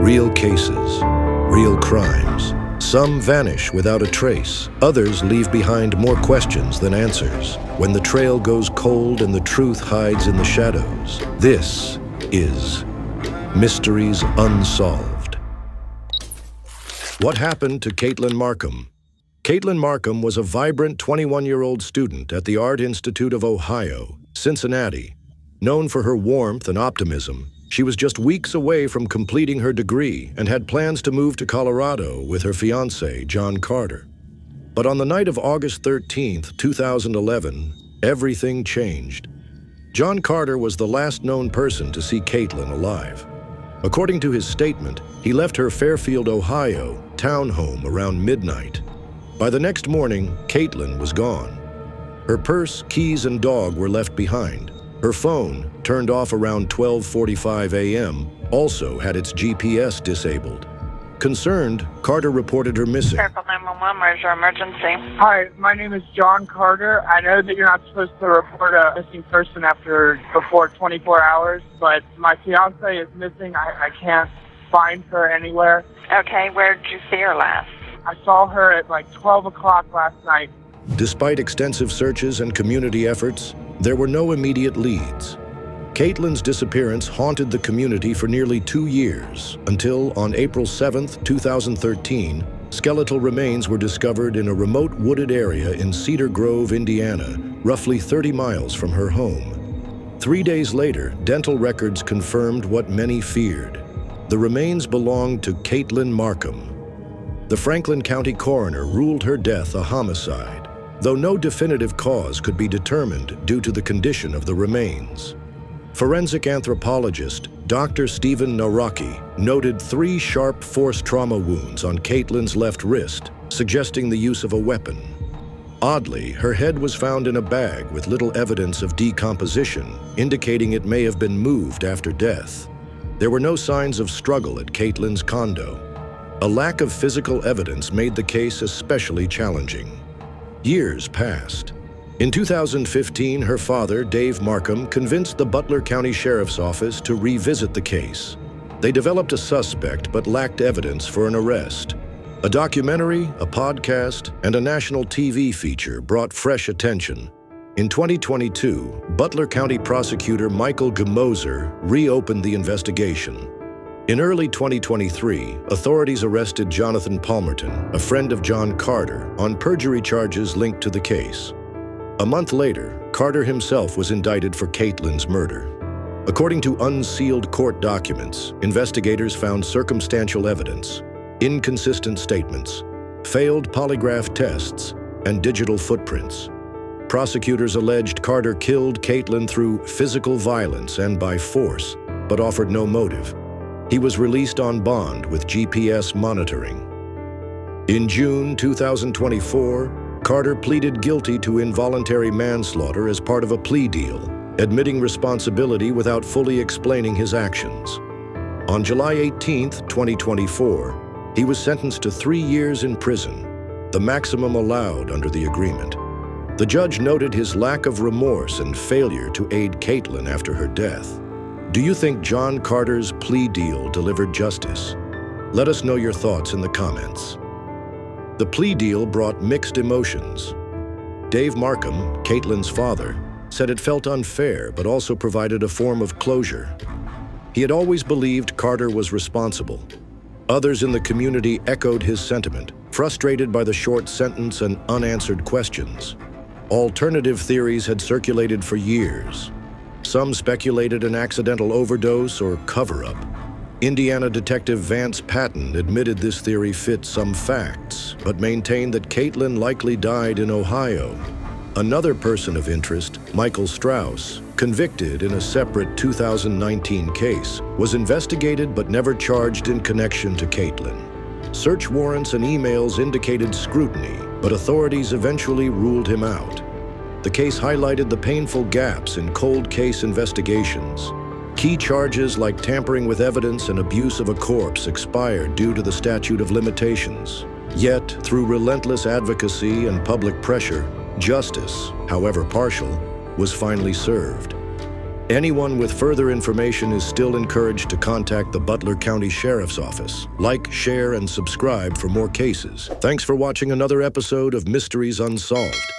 Real cases, real crimes. Some vanish without a trace. Others leave behind more questions than answers. When the trail goes cold and the truth hides in the shadows. This is Mysteries Unsolved. What happened to Katelyn Markham? Katelyn Markham was a vibrant 21-year-old student at the Art Institute of Ohio, Cincinnati. Known for her warmth and optimism, she was just weeks away from completing her degree and had plans to move to Colorado with her fiancé, John Carter. But on the night of August 13, 2011, everything changed. John Carter was the last known person to see Katelyn alive. According to his statement, he left her Fairfield, Ohio, townhome around midnight. By the next morning, Katelyn was gone. Her purse, keys, and dog were left behind. Her phone, turned off around 12:45 a.m., also had its GPS disabled. Concerned, Carter reported her missing. Circle 911, where's your emergency? Hi, my name is John Carter. I know that you're not supposed to report a missing person before 24 hours, but my fiance is missing. I can't find her anywhere. Okay, where did you see her last? I saw her at like 12 o'clock last night. Despite extensive searches and community efforts, there were no immediate leads. Katelyn's disappearance haunted the community for nearly 2 years, until on April 7, 2013, skeletal remains were discovered in a remote wooded area in Cedar Grove, Indiana, roughly 30 miles from her home. 3 days later, dental records confirmed what many feared. The remains belonged to Katelyn Markham. The Franklin County coroner ruled her death a homicide, though no definitive cause could be determined due to the condition of the remains. Forensic anthropologist Dr. Stephen Naraki noted 3 sharp force trauma wounds on Katelyn's left wrist, suggesting the use of a weapon. Oddly, her head was found in a bag with little evidence of decomposition, indicating it may have been moved after death. There were no signs of struggle at Katelyn's condo. A lack of physical evidence made the case especially challenging. Years passed. In 2015, her father, Dave Markham, convinced the Butler County Sheriff's Office to revisit the case. They developed a suspect but lacked evidence for an arrest. A documentary, a podcast, and a national TV feature brought fresh attention. In 2022, Butler County prosecutor Michael Gemoser reopened the investigation. In early 2023, authorities arrested Jonathan Palmerton, a friend of John Carter, on perjury charges linked to the case. A month later, Carter himself was indicted for Katelyn's murder. According to unsealed court documents, investigators found circumstantial evidence, inconsistent statements, failed polygraph tests, and digital footprints. Prosecutors alleged Carter killed Katelyn through physical violence and by force, but offered no motive. He was released on bond with GPS monitoring. In June 2024, Carter pleaded guilty to involuntary manslaughter as part of a plea deal, admitting responsibility without fully explaining his actions. On July 18, 2024, he was sentenced to 3 years in prison, the maximum allowed under the agreement. The judge noted his lack of remorse and failure to aid Katelyn after her death. Do you think John Carter's plea deal delivered justice? Let us know your thoughts in the comments. The plea deal brought mixed emotions. Dave Markham, Katelyn's father, said it felt unfair but also provided a form of closure. He had always believed Carter was responsible. Others in the community echoed his sentiment, frustrated by the short sentence and unanswered questions. Alternative theories had circulated for years. Some speculated an accidental overdose or cover-up. Indiana detective Vance Patton admitted this theory fit some facts, but maintained that Katelyn likely died in Ohio. Another person of interest, Michael Strauss, convicted in a separate 2019 case, was investigated but never charged in connection to Katelyn. Search warrants and emails indicated scrutiny, but authorities eventually ruled him out. The case highlighted the painful gaps in cold case investigations. Key charges like tampering with evidence and abuse of a corpse expired due to the statute of limitations. Yet, through relentless advocacy and public pressure, justice, however partial, was finally served. Anyone with further information is still encouraged to contact the Butler County Sheriff's Office. Like, share, and subscribe for more cases. Thanks for watching another episode of Mysteries Unsolved.